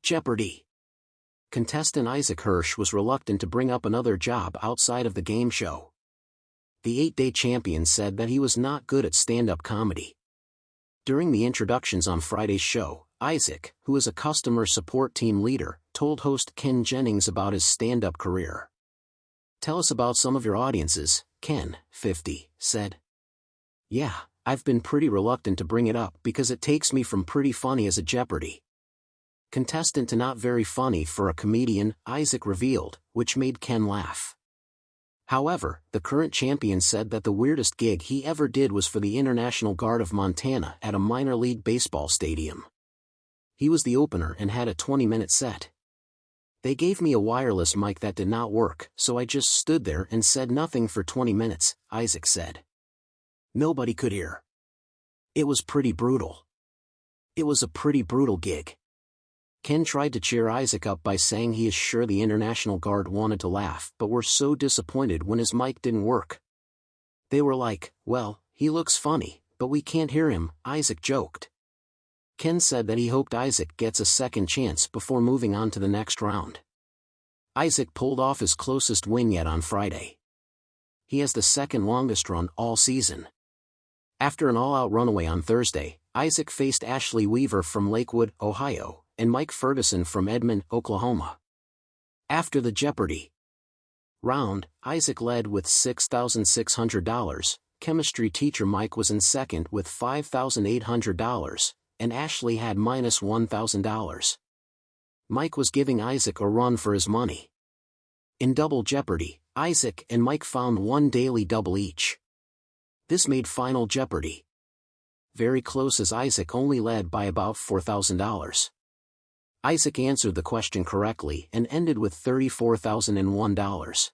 Jeopardy! Contestant Isaac Hirsch was reluctant to bring up another job outside of the game show. The 8-day champion said that he was not good at stand-up comedy. During the introductions on Friday's show, Isaac, who is a customer support team leader, told host Ken Jennings about his stand-up career. "Tell us about some of your audiences," Ken, 50, said. "Yeah, I've been pretty reluctant to bring it up because it takes me from pretty funny as a Jeopardy! Contestant to not very funny for a comedian," Isaac revealed, which made Ken laugh. However, the current champion said that the weirdest gig he ever did was for the International Guard of Montana at a minor league baseball stadium. He was the opener and had a 20-minute set. "They gave me a wireless mic that did not work, so I just stood there and said nothing for 20 minutes, Isaac said. "Nobody could hear. It was pretty brutal. It was a pretty brutal gig." Ken tried to cheer Isaac up by saying he is sure the International Guard wanted to laugh but were so disappointed when his mic didn't work. "They were like, well, he looks funny, but we can't hear him," Isaac joked. Ken said that he hoped Isaac gets a second chance before moving on to the next round. Isaac pulled off his closest win yet on Friday. He has the second longest run all season. After an all-out runaway on Thursday, Isaac faced Ashley Weaver from Lakewood, Ohio, and Mike Ferguson from Edmond, Oklahoma. After the Jeopardy! Round, Isaac led with $6,600, chemistry teacher Mike was in second with $5,800, and Ashley had minus $1,000. Mike was giving Isaac a run for his money. In Double Jeopardy, Isaac and Mike found one daily double each. This made Final Jeopardy very close as Isaac only led by about $4,000. Isaac answered the question correctly and ended with $34,001.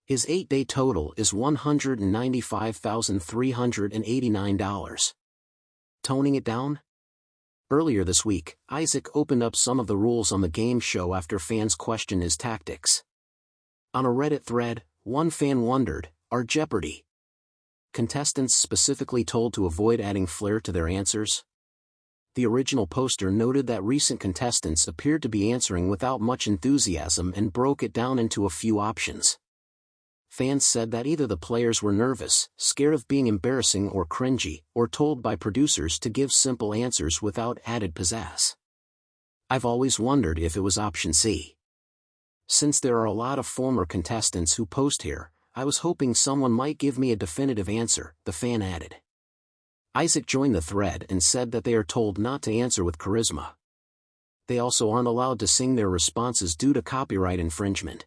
His 8-day total is $195,389. Toning it down? Earlier this week, Isaac opened up some of the rules on the game show after fans questioned his tactics. On a Reddit thread, one fan wondered, "Are Jeopardy! Contestants specifically told to avoid adding flair to their answers?" The original poster noted that recent contestants appeared to be answering without much enthusiasm and broke it down into a few options. Fans said that either the players were nervous, scared of being embarrassing or cringy, or told by producers to give simple answers without added pizzazz. I've always wondered if it was option C. Since there are a lot of former contestants who post here, I was hoping someone might give me a definitive answer, the fan added. Isaac joined the thread and said that they are told not to answer with charisma. They also aren't allowed to sing their responses due to copyright infringement.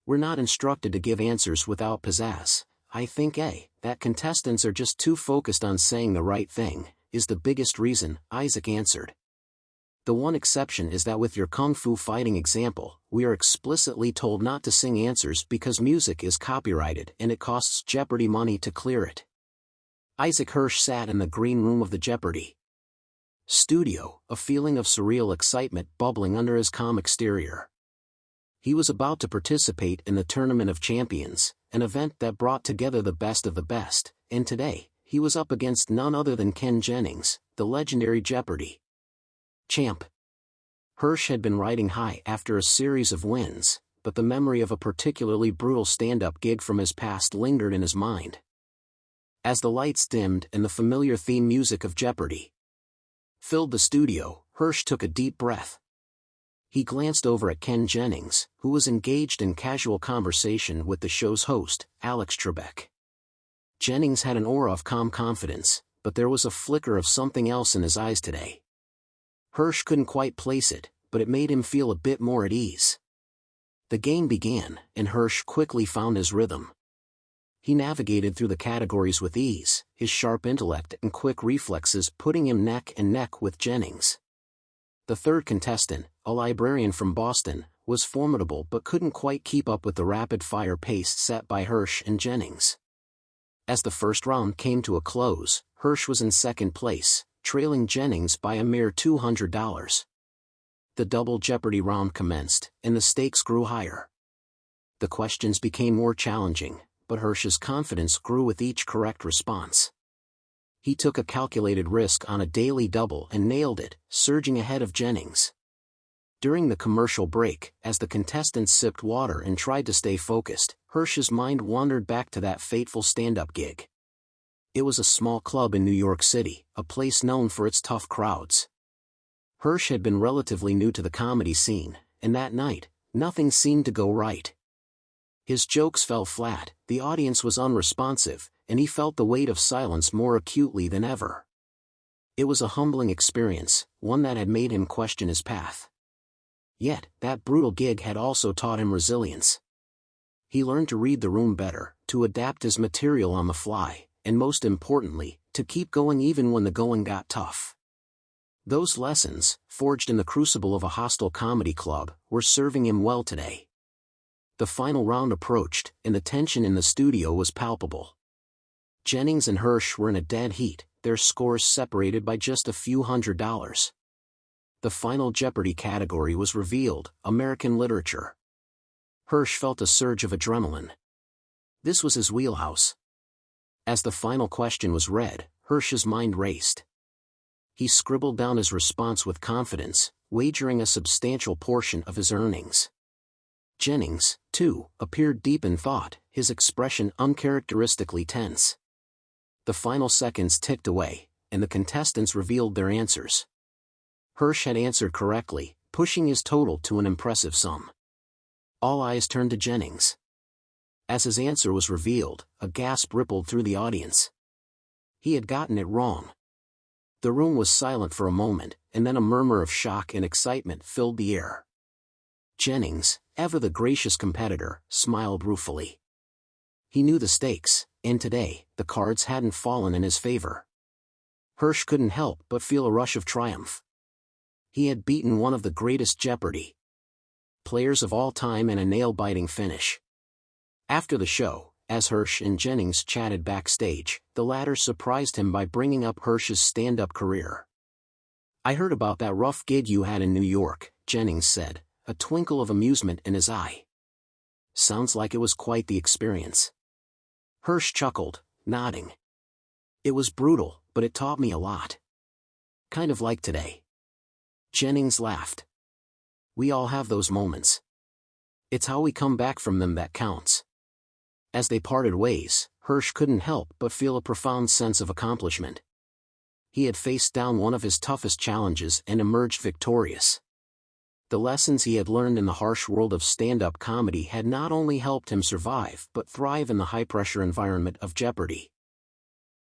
"We're not instructed to give answers without pizzazz. I think that contestants are just too focused on saying the right thing, is the biggest reason," Isaac answered. "The one exception is that with your kung fu fighting example, we are explicitly told not to sing answers because music is copyrighted and it costs Jeopardy money to clear it." Isaac Hirsch sat in the green room of the Jeopardy! Studio, a feeling of surreal excitement bubbling under his calm exterior. He was about to participate in the Tournament of Champions, an event that brought together the best of the best, and today, he was up against none other than Ken Jennings, the legendary Jeopardy! Champ. Hirsch had been riding high after a series of wins, but the memory of a particularly brutal stand-up gig from his past lingered in his mind. As the lights dimmed and the familiar theme music of Jeopardy! Filled the studio, Hirsch took a deep breath. He glanced over at Ken Jennings, who was engaged in casual conversation with the show's host, Alex Trebek. Jennings had an aura of calm confidence, but there was a flicker of something else in his eyes today. Hirsch couldn't quite place it, but it made him feel a bit more at ease. The game began, and Hirsch quickly found his rhythm. He navigated through the categories with ease, his sharp intellect and quick reflexes putting him neck and neck with Jennings. The third contestant, a librarian from Boston, was formidable but couldn't quite keep up with the rapid-fire pace set by Hirsch and Jennings. As the first round came to a close, Hirsch was in second place, trailing Jennings by a mere $200. The Double Jeopardy round commenced, and the stakes grew higher. The questions became more challenging, but Hirsch's confidence grew with each correct response. He took a calculated risk on a daily double and nailed it, surging ahead of Jennings. During the commercial break, as the contestants sipped water and tried to stay focused, Hirsch's mind wandered back to that fateful stand-up gig. It was a small club in New York City, a place known for its tough crowds. Hirsch had been relatively new to the comedy scene, and that night, nothing seemed to go right. His jokes fell flat, the audience was unresponsive, and he felt the weight of silence more acutely than ever. It was a humbling experience, one that had made him question his path. Yet, that brutal gig had also taught him resilience. He learned to read the room better, to adapt his material on the fly, and most importantly, to keep going even when the going got tough. Those lessons, forged in the crucible of a hostile comedy club, were serving him well today. The final round approached, and the tension in the studio was palpable. Jennings and Hirsch were in a dead heat, their scores separated by just a few $100s. The final Jeopardy category was revealed, American Literature. Hirsch felt a surge of adrenaline. This was his wheelhouse. As the final question was read, Hirsch's mind raced. He scribbled down his response with confidence, wagering a substantial portion of his earnings. Jennings, too, appeared deep in thought, his expression uncharacteristically tense. The final seconds ticked away, and the contestants revealed their answers. Hirsch had answered correctly, pushing his total to an impressive sum. All eyes turned to Jennings. As his answer was revealed, a gasp rippled through the audience. He had gotten it wrong. The room was silent for a moment, and then a murmur of shock and excitement filled the air. Jennings, ever the gracious competitor, smiled ruefully. He knew the stakes, and today, the cards hadn't fallen in his favor. Hirsch couldn't help but feel a rush of triumph. He had beaten one of the greatest Jeopardy players of all time in a nail-biting finish. After the show, as Hirsch and Jennings chatted backstage, the latter surprised him by bringing up Hirsch's stand-up career. "I heard about that rough gig you had in New York," Jennings said, a twinkle of amusement in his eye. "Sounds like it was quite the experience." Hirsch chuckled, nodding. "It was brutal, but it taught me a lot. Kind of like today." Jennings laughed. "We all have those moments. It's how we come back from them that counts." As they parted ways, Hirsch couldn't help but feel a profound sense of accomplishment. He had faced down one of his toughest challenges and emerged victorious. The lessons he had learned in the harsh world of stand-up comedy had not only helped him survive but thrive in the high-pressure environment of Jeopardy.